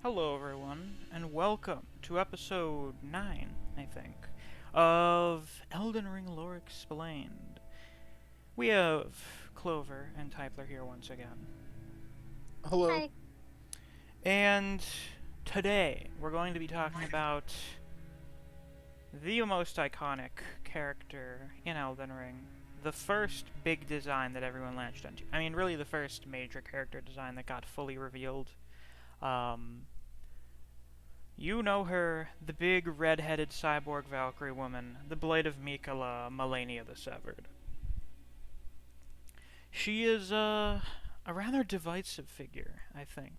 Hello, everyone, and welcome to episode 9, I think, of Elden Ring Lore Explained. We have Clover and Typler here once again. Hello. Hi. And today we're going to be talking about the most iconic character in Elden Ring. The first big design that everyone latched onto. I mean, really the first major character design that got fully revealed. Um, You know her, the big red-headed cyborg Valkyrie woman, the Blade of Mikola, Malenia the Severed. She is a rather divisive figure, I think.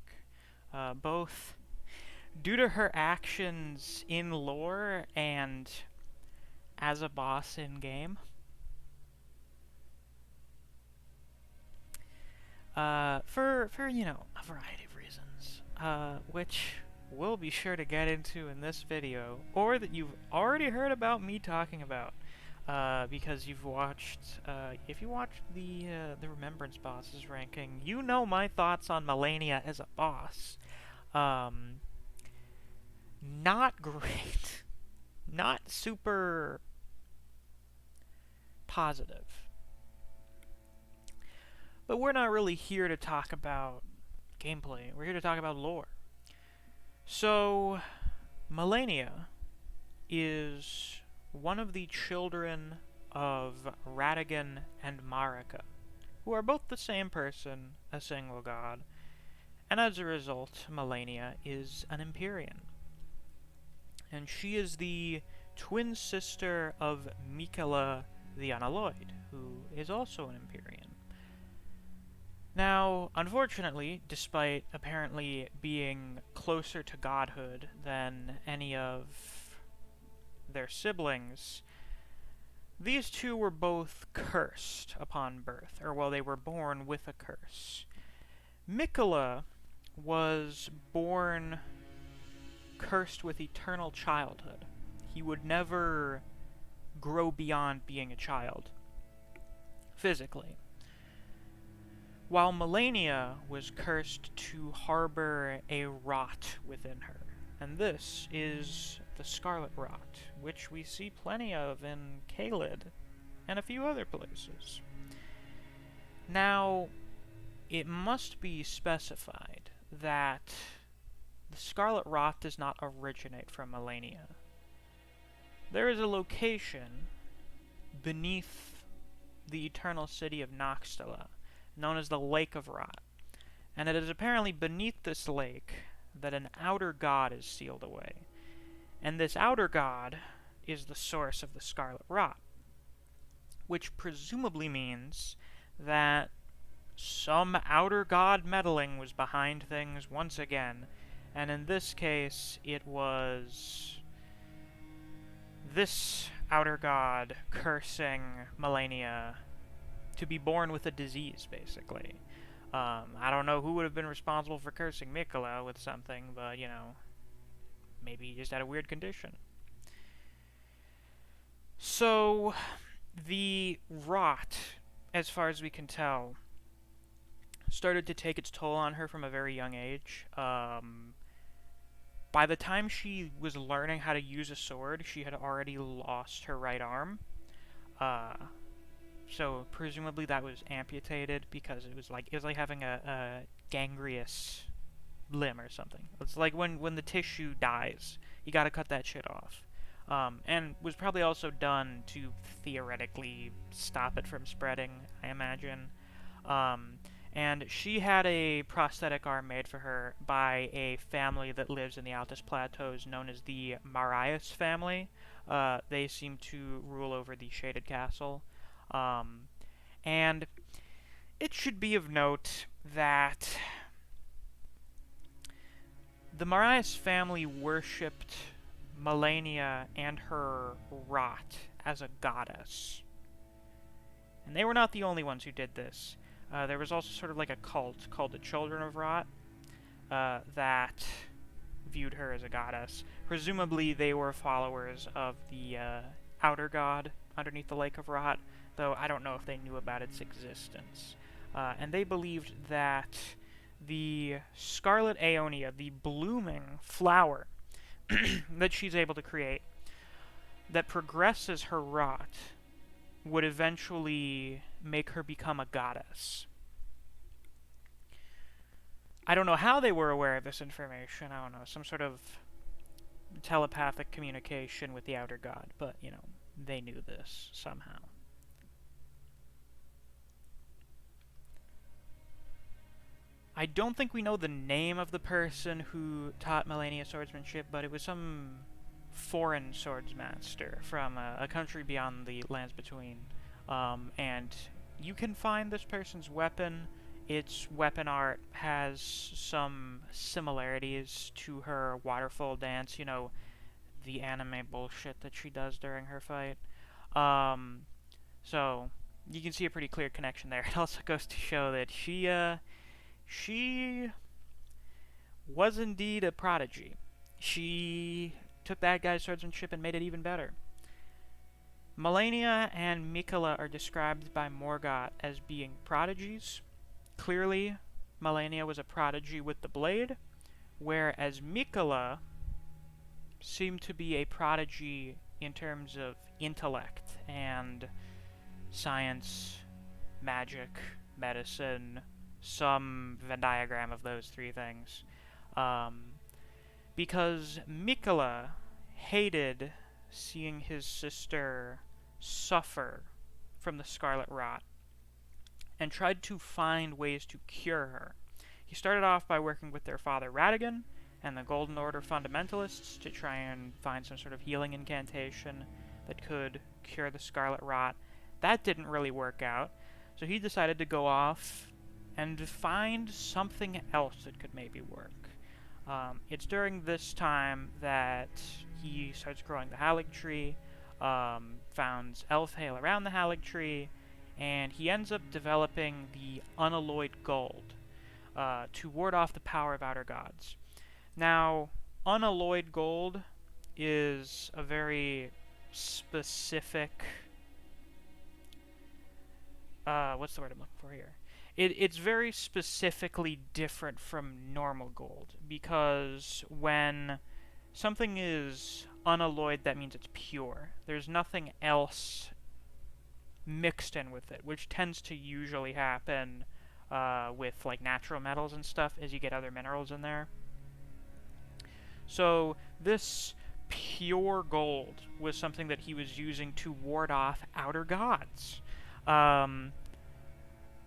Both due to her actions in lore and as a boss in game. For a variety of reasons, which we'll be sure to get into in this video, or that you've already heard about me talking about, because you've watched, if you watched the Remembrance bosses ranking, you know my thoughts on Malenia as a boss. Um, Not great, not super positive. But we're not really here to talk about gameplay. We're here to talk about lore. So, Malenia is one of the children of Radigan and Marika, who are both the same person, a single god, and as a result, Malenia is an Empyrean. And she is the twin sister of Mikola the Unalloyed, who is also an Empyrean. Now, unfortunately, despite apparently being closer to godhood than any of their siblings, these two were both cursed upon birth, or well, they were born with a curse. Mikola was born cursed with eternal childhood. He would never grow beyond being a child, physically. While Malenia was cursed to harbor a rot within her, and this is the Scarlet Rot, which we see plenty of in Caelid and a few other places. Now, it must be specified that the Scarlet Rot does not originate from Malenia. There is a location beneath the eternal city of Noxtala known as the Lake of Rot, and it is apparently beneath this lake that an outer god is sealed away, and this outer god is the source of the Scarlet Rot, which presumably means that some outer god meddling was behind things once again, and in this case it was this outer god cursing Malenia to be born with a disease, basically. I don't know who would have been responsible for cursing Mikola with something, but, maybe he just had a weird condition. So, the rot, as far as we can tell, started to take its toll on her from a very young age. By the time she was learning how to use a sword, she had already lost her right arm. Uh, So presumably that was amputated because it was like having a gangrenous limb or something. It's like when the tissue dies, you got to cut that shit off. And was probably also done to theoretically stop it from spreading, I imagine. Um, and she had a prosthetic arm made for her by a family that lives in the Altus Plateaus known as the Marias family. They seem to rule over the Shaded Castle. Um, and it should be of note that the Marias family worshipped Malenia and her Rot as a goddess. And they were not the only ones who did this. There was also sort of like a cult called the Children of Rot that viewed her as a goddess. Presumably they were followers of the outer god underneath the Lake of Rot, though I don't know if they knew about its existence. And they believed that the Scarlet Aeonia, the blooming flower that she's able to create, that progresses her rot, would eventually make her become a goddess. I don't know how they were aware of this information. I don't know, some sort of telepathic communication with the outer god, but, you know, they knew this somehow. I don't think we know the name of the person who taught Malenia swordsmanship, but it was some foreign swordsmaster from a country beyond the lands between. And you can find this person's weapon. Its weapon art has some similarities to her waterfall dance, you know, the anime bullshit that she does during her fight. So you can see a pretty clear connection there. It also goes to show that she was indeed a prodigy. She took that guy's swordsmanship and made it even better. Malenia and Mikola are described by Morgott as being prodigies. Clearly, Malenia was a prodigy with the blade, whereas Mikola seemed to be a prodigy in terms of intellect and science, magic, medicine, some Venn diagram of those three things. Because Mikola hated seeing his sister suffer from the Scarlet Rot and tried to find ways to cure her. He started off by working with their father Ratigan and the Golden Order fundamentalists to try and find some sort of healing incantation that could cure the Scarlet Rot. That didn't really work out, so he decided to go off and find something else that could maybe work. It's during this time that he starts growing the Halig Tree, founds Elfhail around the Halig Tree, and he ends up developing the Unalloyed Gold to ward off the power of outer gods. Now, Unalloyed Gold is a very specific... what's the word I'm looking for here? It's very specifically different from normal gold, because when something is unalloyed, that means it's pure. There's nothing else mixed in with it, which tends to usually happen with like natural metals and stuff, as you get other minerals in there. So this pure gold was something that he was using to ward off outer gods.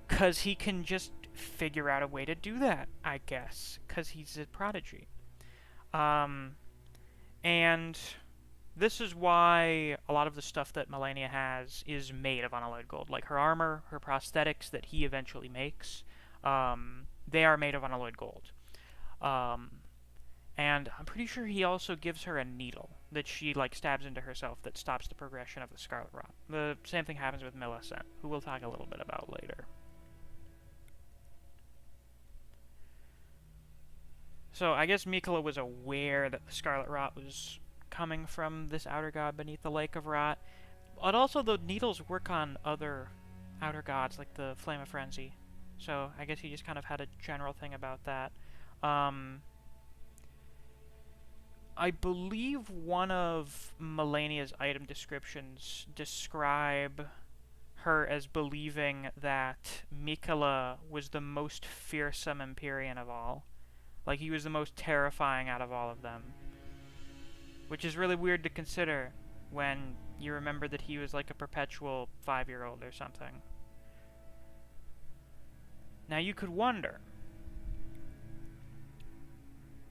Because he can just figure out a way to do that, I guess, because he's a prodigy. And this is why a lot of the stuff that Malenia has is made of unalloyed gold. Like her armor, her prosthetics that he eventually makes, they are made of unalloyed gold. And I'm pretty sure he also gives her a needle that she like stabs into herself that stops the progression of the Scarlet Rot. The same thing happens with Millicent, who we'll talk a little bit about later. So I guess Mikola was aware that the Scarlet Rot was coming from this outer god beneath the Lake of Rot. But also the needles work on other outer gods, like the Flame of Frenzy. So I guess he just kind of had a general thing about that. I believe one of Malenia's item descriptions describe her as believing that Mikola was the most fearsome Empyrean of all. Like, he was the most terrifying out of all of them. Which is really weird to consider when you remember that he was like a perpetual 5-year-old or something. Now you could wonder,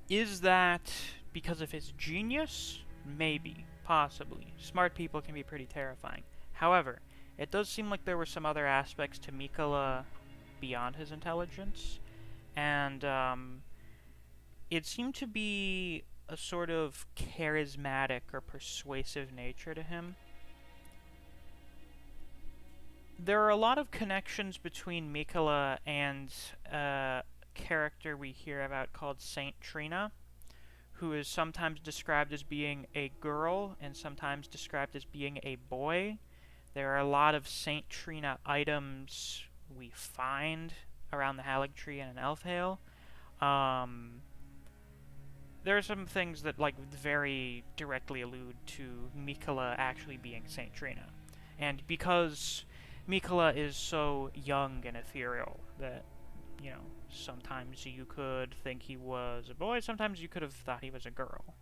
is that because of his genius? Maybe. Possibly. Smart people can be pretty terrifying. However, it does seem like there were some other aspects to Mikola beyond his intelligence, and it seemed to be a sort of charismatic or persuasive nature to him. There are a lot of connections between Mikola and a character we hear about called Saint Trina, who is sometimes described as being a girl and sometimes described as being a boy. There are a lot of Saint Trina items we find around the Halig Tree and in Elfhail. Um, there are some things that like very directly allude to Mikola actually being Saint Trina, and because Mikola is so young and ethereal that sometimes you could think he was a boy, sometimes you could have thought he was a girl,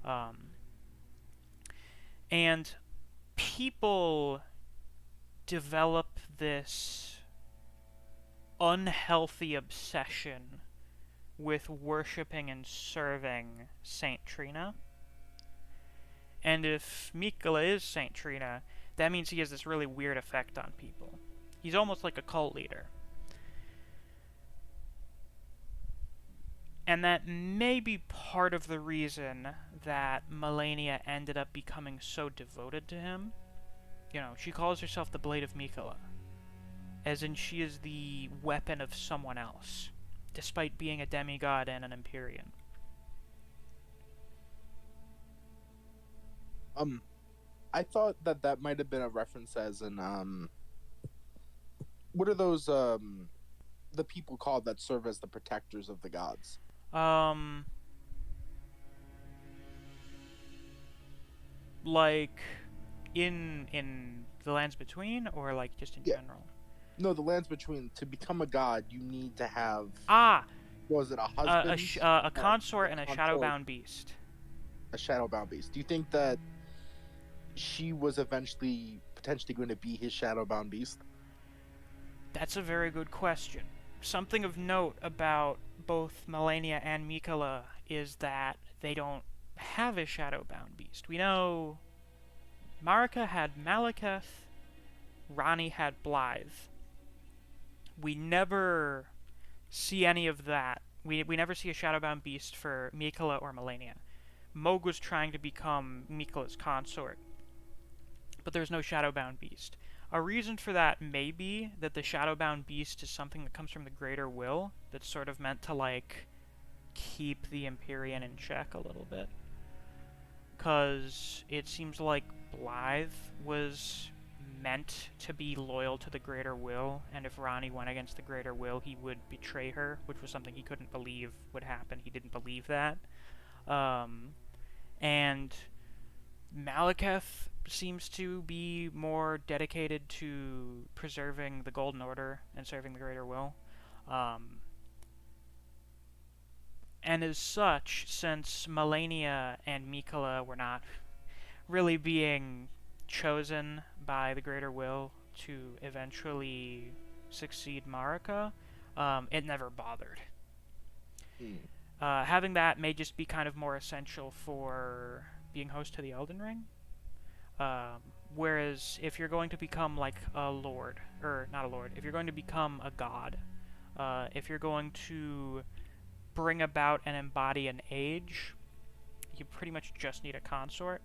um, and people develop this unhealthy obsession with worshipping and serving Saint Trina. And if Mikola is Saint Trina, that means he has this really weird effect on people. He's almost like a cult leader. And that may be part of the reason that Malenia ended up becoming so devoted to him. She calls herself the Blade of Mikola, as in she is the weapon of someone else, despite being a demigod and an Empyrean. I thought that might have been a reference as in what are those the people called that serve as the protectors of the gods? Um, like in the lands between, or like just in Yeah. general? No, the lands between. To become a god, you need to have, Ah, was it a husband, a consort and a consort, shadowbound beast. a shadowbound beast? Do you think that she was eventually potentially going to be his shadowbound beast? That's a very good question. Something of note about both Malenia and Mikola is that they don't have a shadowbound beast. We know Marika had Malekith, Rani had Blythe. We never see any of that. We never see a shadowbound beast for Mikola or Malenia. Moog was trying to become Mikola's consort, but there's no shadowbound beast. A reason for that may be that the shadowbound beast is something that comes from the greater will that's sort of meant to like keep the Empyrean in check a little bit. Because it seems like Blythe was meant to be loyal to the greater will, and if Ronnie went against the greater will, he would betray her, which was something he couldn't believe would happen. He didn't believe that. And Malekith seems to be more dedicated to preserving the Golden Order and serving the greater will. Um, and as such, since Malenia and Mikola were not really being chosen by the greater will to eventually succeed Marika, it never bothered. Hmm. Having that may just be kind of more essential for being host to the Elden Ring. Whereas if you're going to become like a lord, or not a lord, if you're going to become a god, if you're going to bring about and embody an age, you pretty much just need a consort.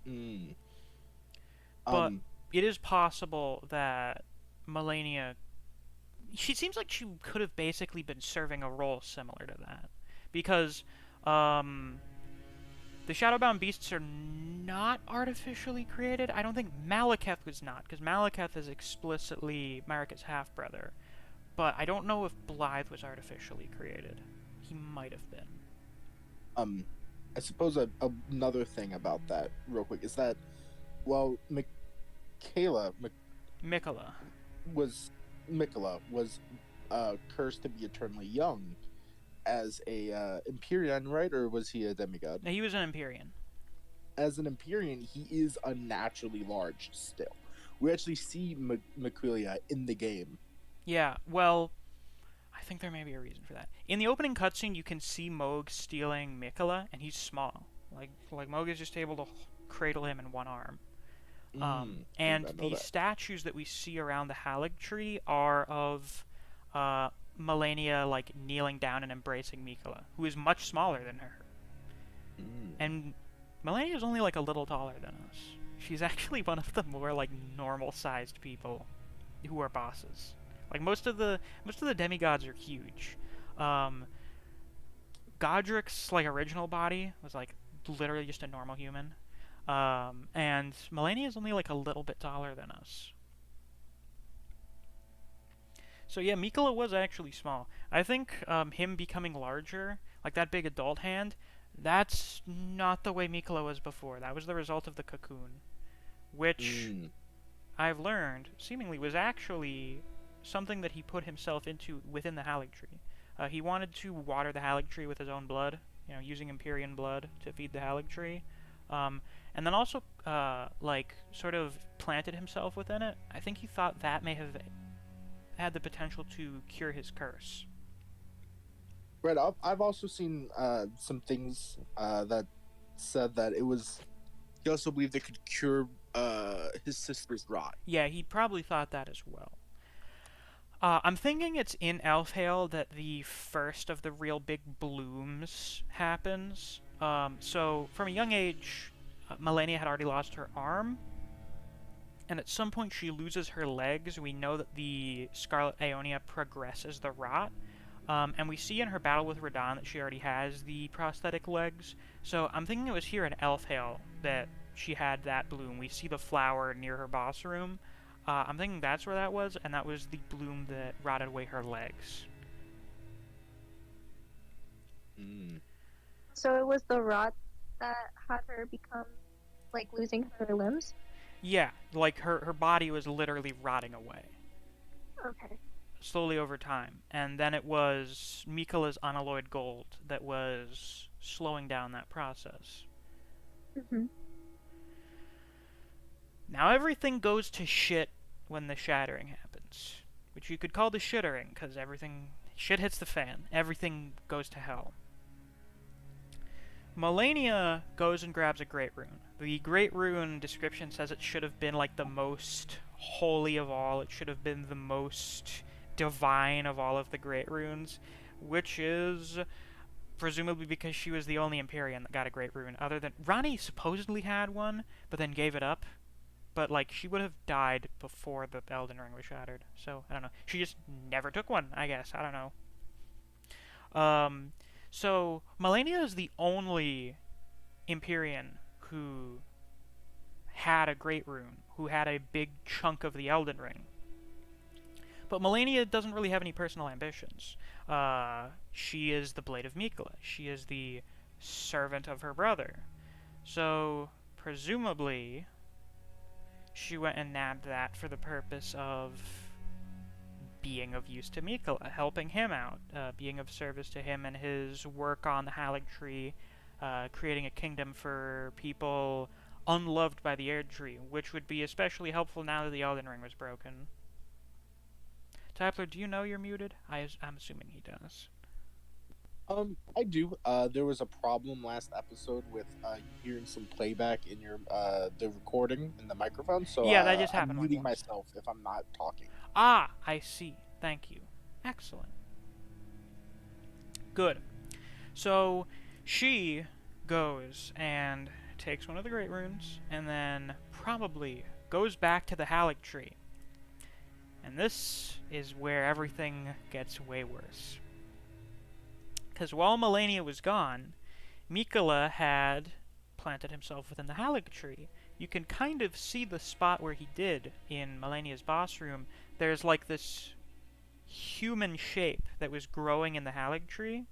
Hmm. But Um. it is possible that Malenia, she seems like she could have basically been serving a role similar to that, because um, the Shadowbound beasts are not artificially created. I don't think Malekith was not, because Malekith is explicitly Marika's half brother. But I don't know if Blythe was artificially created. He might have been. Um. I suppose another thing about that, real quick, is that well, Michaela Mikola. was Mikola was cursed to be eternally young as a Empyrean, right? Or was he a demigod? Now, he was an Empyrean. As an Empyrean, he is unnaturally large still. We actually see Miquelia in the game. Yeah, well, I think there may be a reason for that. In the opening cutscene, you can see Moog stealing Mikola, and he's small. Like Moog is just able to cradle him in one arm. I did And not know the that. statues that we see around the Halig tree are of Malenia like kneeling down and embracing Mikola, who is much smaller than her. Mm. And Malenia is only like a little taller than us. She's actually one of the more like normal-sized people who are bosses. Like most of the demigods are huge. Um, Godric's like original body was like literally just a normal human. And Malenia is only like a little bit taller than us. So yeah, Mikola was actually small. I think him becoming larger, like that big adult hand, that's not the way Mikola was before. That was the result of the cocoon, which Mm. I've learned seemingly was actually something that he put himself into within the Haligtree. He wanted to water the Haligtree with his own blood, using Empyrean blood to feed the Haligtree, um, and then also like sort of planted himself within it. I think he thought that may have had the potential to cure his curse. Right. I've also seen some things that said that it was. He also believed it could cure his sister's rot. Yeah, he probably thought that as well. I'm thinking it's in Elfhale that the first of the real big blooms happens. So from a young age, Malenia had already lost her arm, and at some point she loses her legs. We know that the Scarlet Aeonia progresses the rot, and we see in her battle with Radahn that she already has the prosthetic legs. So I'm thinking it was here in Elfhale that she had that bloom. We see the flower near her boss room. I'm thinking that's where that was, and that was the bloom that rotted away her legs. Mm. So it was the rot that had her become, like, losing her limbs? Yeah, like her body was literally rotting away Okay. slowly over time, and then it was Mikola's Unalloyed Gold that was slowing down that process. Mm-hmm. Now everything goes to shit when the shattering happens, which you could call the shittering, because shit hits the fan. Everything goes to hell. Malenia goes and grabs a Great Rune. The Great Rune description says it should have been like the most holy of all. It should have been the most divine of all of the Great Runes, which is presumably because she was the only Empyrean that got a Great Rune. Other than Ranni supposedly had one, but then gave it up. But like she would have died before the Elden Ring was shattered. So I don't know. She just never took one. I guess I don't know. So Malenia is the only Empyrean who had a Great Rune, who had a big chunk of the Elden Ring. But Malenia doesn't really have any personal ambitions. She is the Blade of Mikola. She is the servant of her brother. So presumably she went and nabbed that for the purpose of being of use to Mikola, helping him out, being of service to him and his work on the Haligtree, creating a kingdom for people unloved by the Erdtree, which would be especially helpful now that the Elden Ring was broken. Typler, do you know you're muted? I'm assuming he does. I do. There was a problem last episode with you hearing some playback in your the recording in the microphone, so Yeah, that just I'm happened like muting once. myself if I'm not talking. Ah, I see. Thank you. Excellent. Good. So she goes and takes one of the Great Runes, and then probably goes back to the Haligtree. And this is where everything gets way worse. Because while Malenia was gone, Mikola had planted himself within the Haligtree. You can kind of see the spot where he did in Malenia's boss room. There's like this human shape that was growing in the Haligtree,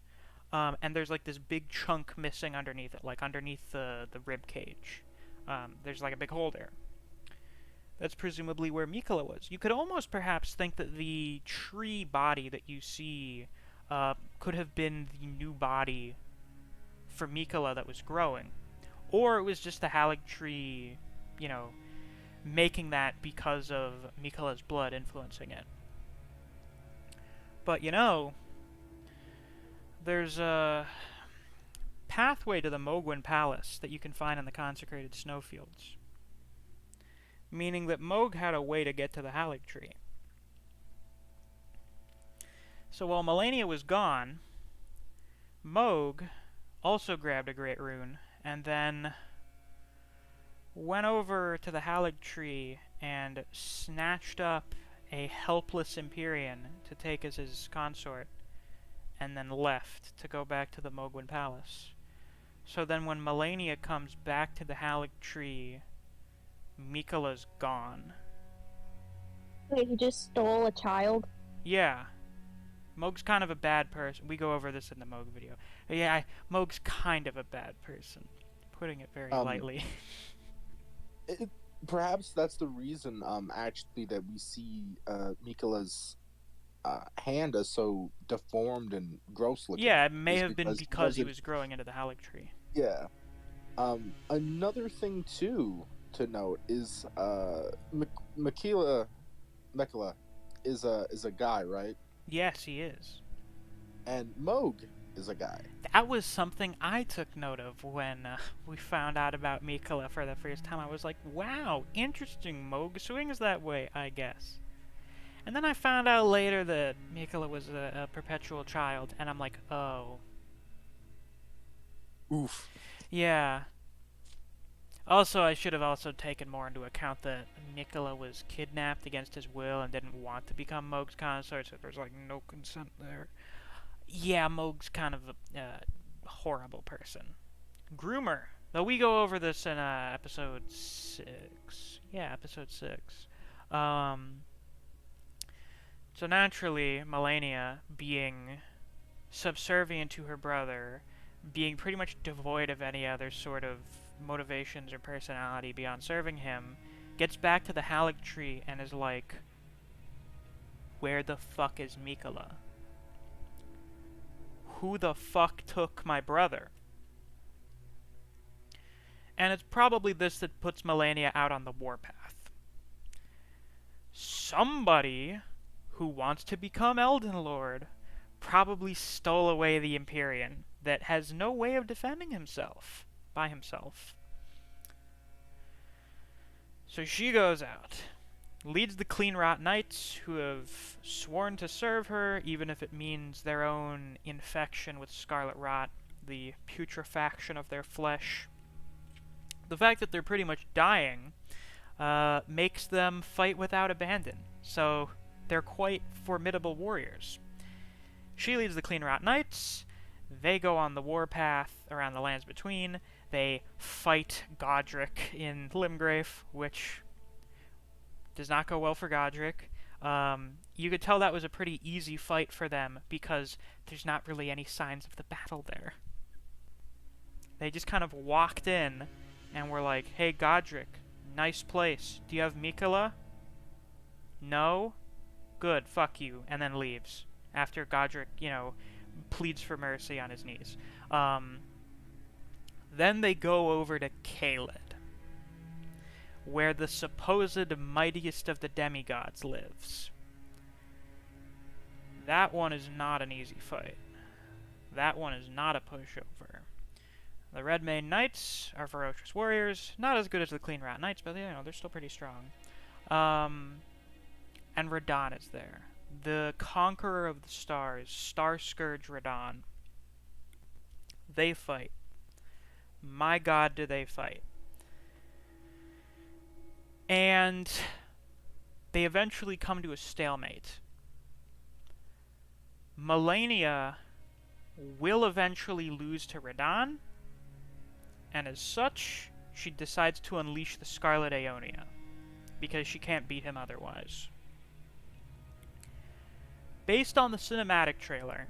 and there's like this big chunk missing underneath it, like underneath the rib cage. There's like a big hole there. That's presumably where Mikola was. You could almost perhaps think that the tree body that you see could have been the new body for Mikola that was growing. Or it was just the Haligtree, making that because of Mikola's blood influencing it. But there's a pathway to the Mohgwyn Palace that you can find in the consecrated snowfields. Meaning that Mohg had a way to get to the Haligtree. So while Malenia was gone, Mohg also grabbed a Great Rune, and then went over to the Haligtree and snatched up a helpless Empyrean to take as his consort, and then left to go back to the Mohgwyn Palace. So then when Malenia comes back to the Haligtree, Mikola's gone. Wait, he just stole a child? Yeah. Moog's kind of a bad person. We go over this in the Moog video. Yeah, Moog's kind of a bad person. Putting it very Um, lightly. it, perhaps that's the reason, actually, that we see Mikola's hand as so deformed and gross looking, Yeah, it may is have been because he because he doesn't. was growing into the Haligtree. Yeah. Another thing too to note is Mikola is a guy, right? Yes, he is. And Moog is a guy. That was something I took note of when we found out about Mikola for the first time. I was like, wow, interesting, Moog swings that way, I guess. And then I found out later that Mikola was a perpetual child, and I'm like, oh. Oof. Yeah. Also, I should have also taken more into account that Mikola was kidnapped against his will and didn't want to become Moog's consort, so there's like no consent there. Yeah, Moog's kind of a horrible person. Groomer. Though we go over this in episode 6. Yeah, episode 6. Um, so naturally, Malenia, being subservient to her brother, being pretty much devoid of any other sort of motivations or personality beyond serving him, gets back to the Haligtree and is like, where the fuck is Mikola? Who the fuck took my brother? And it's probably this that puts Malenia out on the warpath. Somebody who wants to become Elden Lord probably stole away the Empyrean that has no way of defending himself by himself. So she goes out, leads the clean Rot Knights, who have sworn to serve her, even if it means their own infection with Scarlet Rot, the putrefaction of their flesh. The fact that they're pretty much dying makes them fight without abandon, so they're quite formidable warriors. She leads the Clean Rot Knights. They go on the warpath around the Lands Between. They fight Godric in Limgrave, which does not go well for Godric. You could tell that was a pretty easy fight for them because there's not really any signs of the battle there. They just kind of walked in and were like, hey, Godric, nice place. Do you have Mikola? No? Good, fuck you. And then leaves. After Godric, pleads for mercy on his knees. Then they go over to Caelid, where the supposed mightiest of the demigods lives. That one is not an easy fight. That one is not a pushover. The Redmayne Knights are ferocious warriors, not as good as the Clean Rat Knights, but they're still pretty strong. And Radahn is there. The Conqueror of the Stars, Star Scourge Radahn. They fight. My god, do they fight. And they eventually come to a stalemate. Malenia will eventually lose to Radahn, and as such, she decides to unleash the Scarlet Aeonia, because she can't beat him otherwise. Based on the cinematic trailer,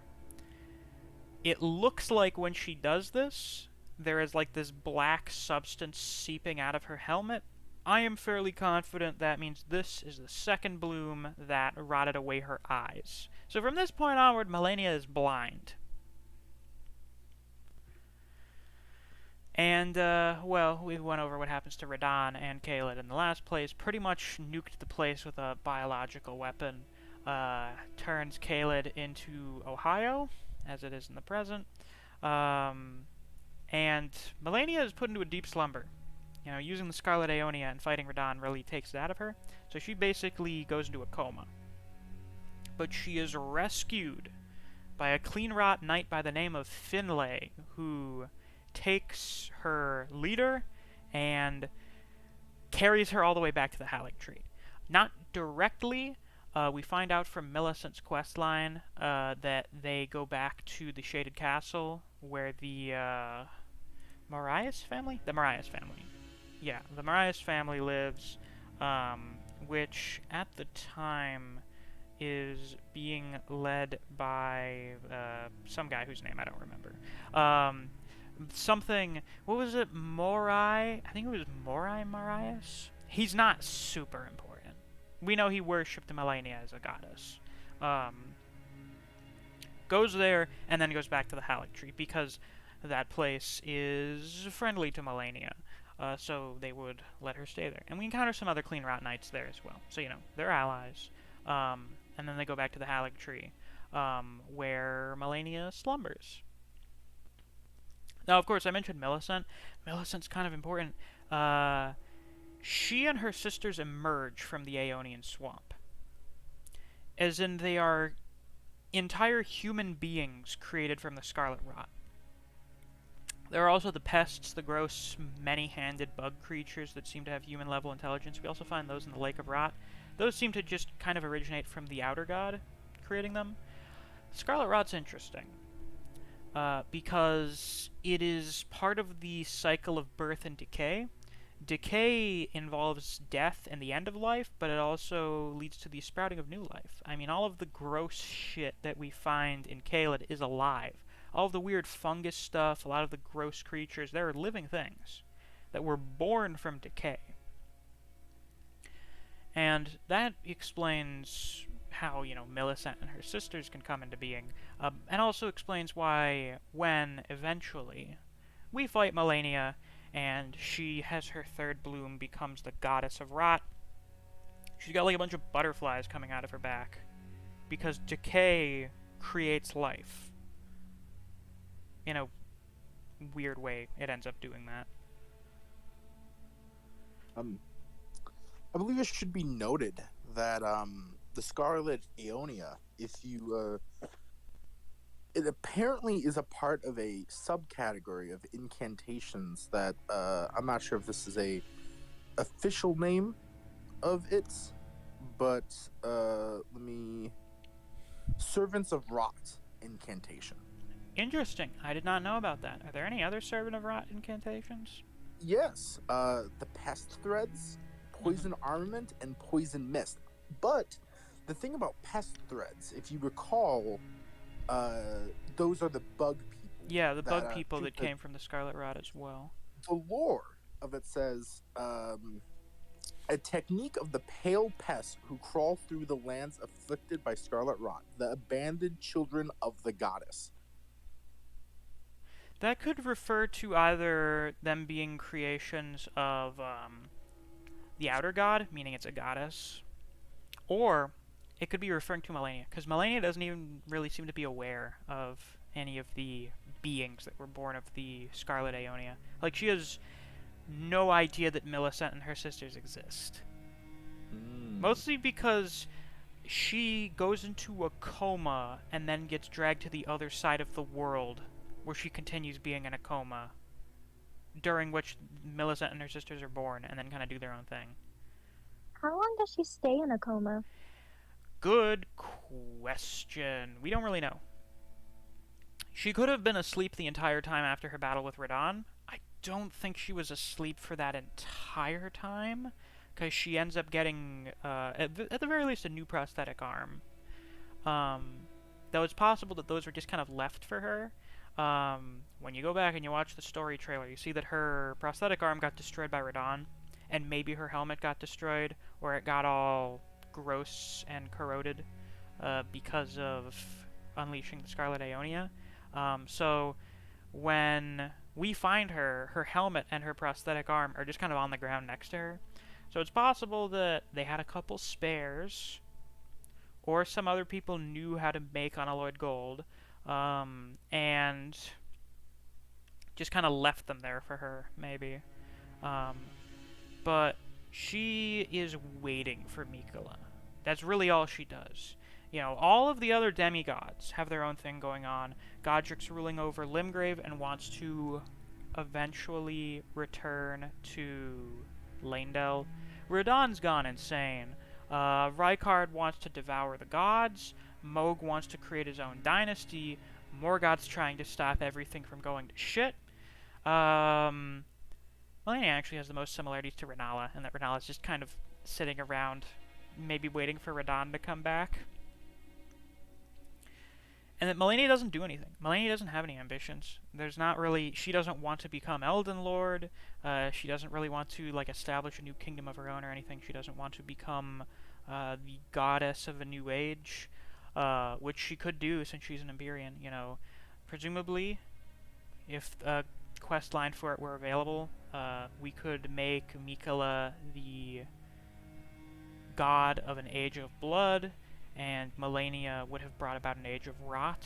it looks like when she does this, there is like this black substance seeping out of her helmet. I am fairly confident that means this is the second bloom that rotted away her eyes. So from this point onward, Malenia is blind. And, well, we went over what happens to Radahn and Caelid in the last place. Pretty much nuked the place with a biological weapon. Turns Caelid into Ohio, as it is in the present. And Malenia is put into a deep slumber. Using the Scarlet Aeonia and fighting Radahn really takes it out of her. So she basically goes into a coma. But she is rescued by a Clean Rot Knight by the name of Finlay, who takes her leader and carries her all the way back to the Haligtree. Not directly. We find out from Millicent's questline that they go back to the Shaded Castle where the Marias family? The Marias family. Yeah, the Marias family lives, which at the time is being led by some guy whose name I don't remember. Um, something. What was it? Morai? I think it was Morai Marias. He's not super important. We know he worshipped Malenia as a goddess. Um, goes there and then goes back to the Halleck Tree because that place is friendly to Malenia. So they would let her stay there. And we encounter some other Clean Rot Knights there as well. So, they're allies. And then they go back to the Halleck Tree, where Malenia slumbers. Now, of course, I mentioned Millicent. Millicent's kind of important. She and her sisters emerge from the Aeonian swamp. As in, they are entire human beings created from the Scarlet Rot. There are also the pests, the gross, many-handed bug creatures that seem to have human-level intelligence. We also find those in the Lake of Rot. Those seem to just kind of originate from the Outer God creating them. Scarlet Rot's interesting, because it is part of the cycle of birth and decay. Decay involves death and the end of life, but it also leads to the sprouting of new life. I mean, all of the gross shit that we find in Caelid is alive. All of the weird fungus stuff, a lot of the gross creatures, they're living things that were born from decay. And that explains how, Millicent and her sisters can come into being, and also explains why, when, eventually, we fight Malenia, and she has her third bloom, becomes the goddess of Rot, she's got like a bunch of butterflies coming out of her back, because decay creates life. In a weird way, it ends up doing that. I believe it should be noted that the Scarlet Aeonia, it apparently is a part of a subcategory of incantations that I'm not sure if this is a official name of it, but Servants of Rot Incantation. Interesting. I did not know about that. Are there any other Servant of Rot incantations? Yes, the Pest Threads, Poison Armament, and Poison Mist. But the thing about Pest Threads, if you recall, those are the bug people. Yeah, the bug people that came from the Scarlet Rot as well. The lore of it says, a technique of the pale pests who crawl through the lands afflicted by Scarlet Rot, the abandoned children of the goddess. That could refer to either them being creations of the Outer God, meaning it's a goddess, or it could be referring to Malenia, because Malenia doesn't even really seem to be aware of any of the beings that were born of the Scarlet Aeonia. Like, she has no idea that Millicent and her sisters exist. Mostly because she goes into a coma and then gets dragged to the other side of the world, where she continues being in a coma, during which Millicent and her sisters are born and then kind of do their own thing. How long does she stay in a coma? Good question. We don't really know. She could have been asleep the entire time after her battle with Radahn. I don't think she was asleep for that entire time, because she ends up getting, at the very least, a new prosthetic arm. Though it's possible that those were just kind of left for her. When you go back and you watch the story trailer, you see that her prosthetic arm got destroyed by Radahn, and maybe her helmet got destroyed, or it got all gross and corroded because of unleashing the Scarlet Aeonia. So when we find her, her helmet and her prosthetic arm are just kind of on the ground next to her. So it's possible that they had a couple spares, or some other people knew how to make unalloyed gold, and just kind of left them there for her, maybe. But she is waiting for Mikola. That's really all she does. All of the other demigods have their own thing going on. Godric's ruling over Limgrave and wants to eventually return to Leyndell. Radahn's gone insane. Rykard wants to devour the gods. Mohg wants to create his own dynasty. Morgoth's trying to stop everything from going to shit. Malenia actually has the most similarities to Rennala, and that Rennala's just kind of sitting around, maybe waiting for Radahn to come back. And that Malenia doesn't do anything. Malenia doesn't have any ambitions. There's not really. She doesn't want to become Elden Lord. She doesn't really want to like establish a new kingdom of her own or anything. She doesn't want to become the goddess of a new age, which she could do since she's an Iberian. You know, presumably, if a quest line for it were available, we could make Mikola the god of an age of blood, and Malenia would have brought about an age of rot.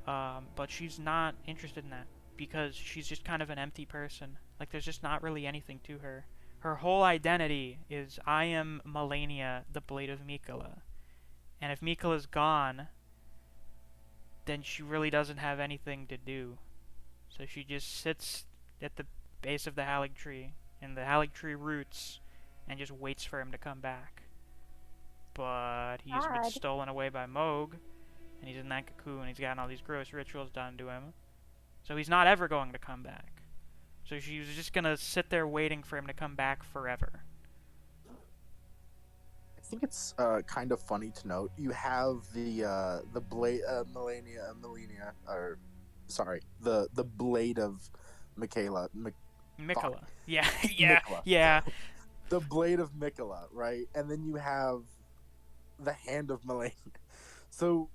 But she's not interested in that because she's just kind of an empty person. Like, there's just not really anything to her. Her whole identity is, I am Malenia, the Blade of Mikola. And if Mikola's gone, then she really doesn't have anything to do. So she just sits at the base of the Halig tree, in the Halig tree roots, and just waits for him to come back. But he's been God. stolen away by Moog, and he's in that cocoon, he's gotten all these gross rituals done to him. So he's not ever going to come back. So she was just gonna sit there waiting for him to come back forever. I think it's kind of funny to note. You have the blade Malenia, or sorry, the blade of Michaela. Mikola. Yeah, yeah, Mikola. yeah. The blade of Mikola, right? And then you have the hand of Malenia. So,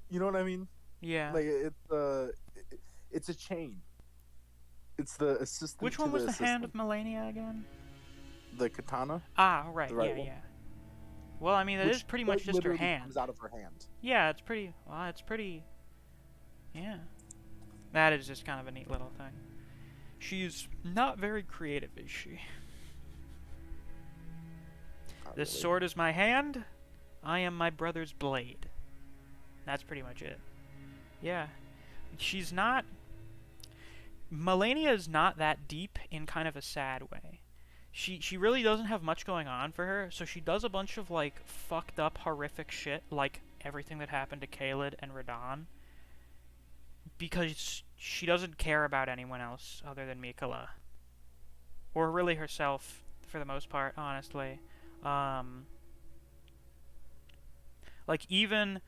you know what I mean? Yeah. Like it's a chain. It's the assistant. Which to one was the the hand of assistant. Malenia again? The katana. Ah, right, The right yeah, one. yeah. Well, I mean, that Which is pretty much just her literally hand. comes out of her hand. Yeah, it's pretty. Well, it's pretty. Yeah. That is just kind of a neat little thing. She's not very creative, is she? Not This really. sword is my hand. I am my brother's blade. That's pretty much it. Yeah. She's not. Malenia is not that deep in kind of a sad way. She really doesn't have much going on for her, so she does a bunch of like fucked up horrific shit, like everything that happened to Kaled and Radahn, because she doesn't care about anyone else other than Mikola. Or really herself, for the most part, honestly. Like, even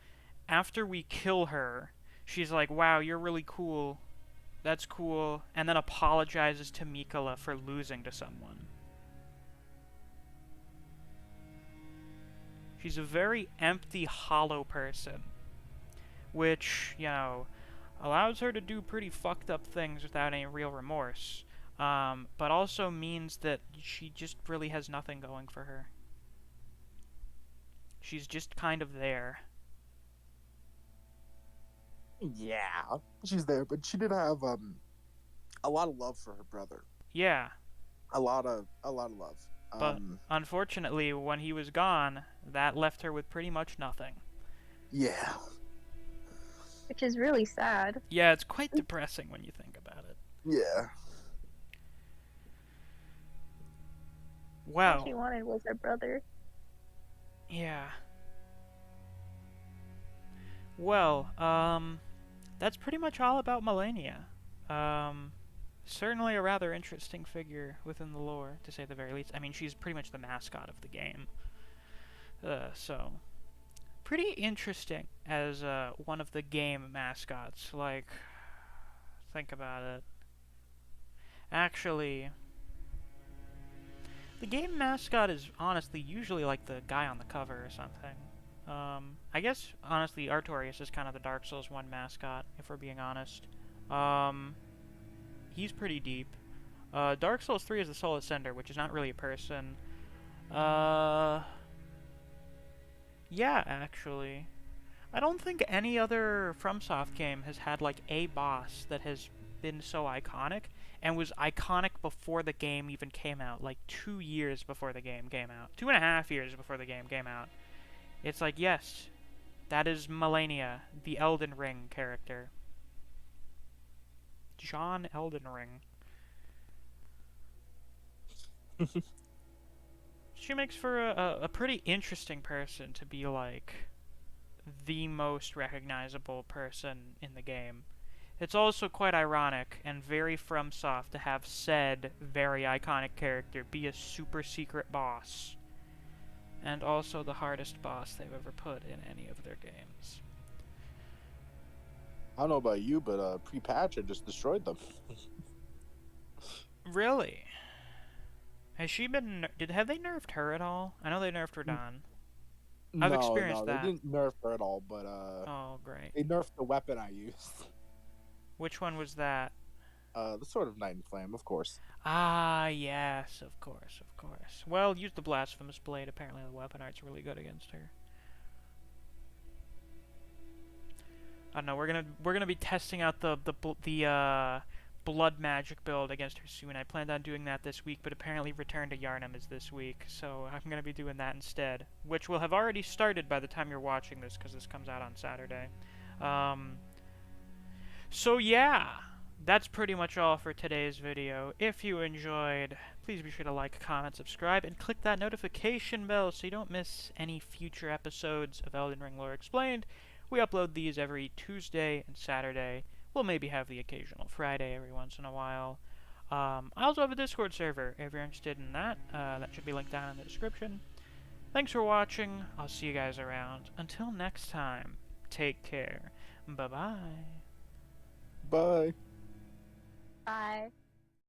after we kill her, she's like, wow, you're really cool. That's cool. And then apologizes to Mikola for losing to someone. She's a very empty, hollow person. Which, you know, allows her to do pretty fucked up things without any real remorse. But also means that she just really has nothing going for her. She's just kind of there. Yeah, she's there, but she did have a lot of love for her brother. Yeah, A lot of love. but unfortunately, when he was gone, that left her with pretty much nothing. Yeah. Which is really sad. Yeah, it's quite depressing when you think about it. Yeah. Wow. All she wanted was her brother. Yeah. Well, that's pretty much all about Malenia. Certainly a rather interesting figure within the lore, to say the very least. I mean, she's pretty much the mascot of the game. So, pretty interesting as one of the game mascots. Like, think about it. Actually, the game mascot is honestly usually like the guy on the cover or something. I guess, honestly, Artorias is kind of the Dark Souls 1 mascot, if we're being honest. He's pretty deep. Dark Souls 3 is the Soul Ascender, which is not really a person. Yeah, actually. I don't think any other FromSoft game has had, like, a boss that has been so iconic, and was iconic before the game even came out. Like, 2 years before the game came out. 2.5 years before the game came out. It's like, yes, that is Malenia, the Elden Ring character. John Elden Ring. She makes for a pretty interesting person to be, like, the most recognizable person in the game. It's also quite ironic and very FromSoft to have said very iconic character be a super secret boss. And also the hardest boss they've ever put in any of their games. I don't know about you, but pre-patch, I just destroyed them. Really? Has she been? Have they nerfed her at all? I know they nerfed Radon. I've No, experienced no, they that. didn't nerf her at all, but Oh, great. they nerfed the weapon I used. Which one was that? The Sword of Night and Flame, of course. Ah, yes, of course, of course. Well, use the Blasphemous Blade. Apparently, the weapon art's really good against her. I don't know. We're gonna be testing out the blood magic build against her soon. I planned on doing that this week, but apparently Return to Yharnam is this week, so I'm gonna be doing that instead, which will have already started by the time you're watching this, because this comes out on Saturday. So yeah, that's pretty much all for today's video. If you enjoyed, please be sure to like, comment, subscribe, and click that notification bell so you don't miss any future episodes of Elden Ring Lore Explained. We upload these every Tuesday and Saturday. We'll maybe have the occasional Friday every once in a while. I also have a Discord server if you're interested in that. That should be linked down in the description. Thanks for watching. I'll see you guys around. Until next time, take care. Bye-bye. Bye. Bye.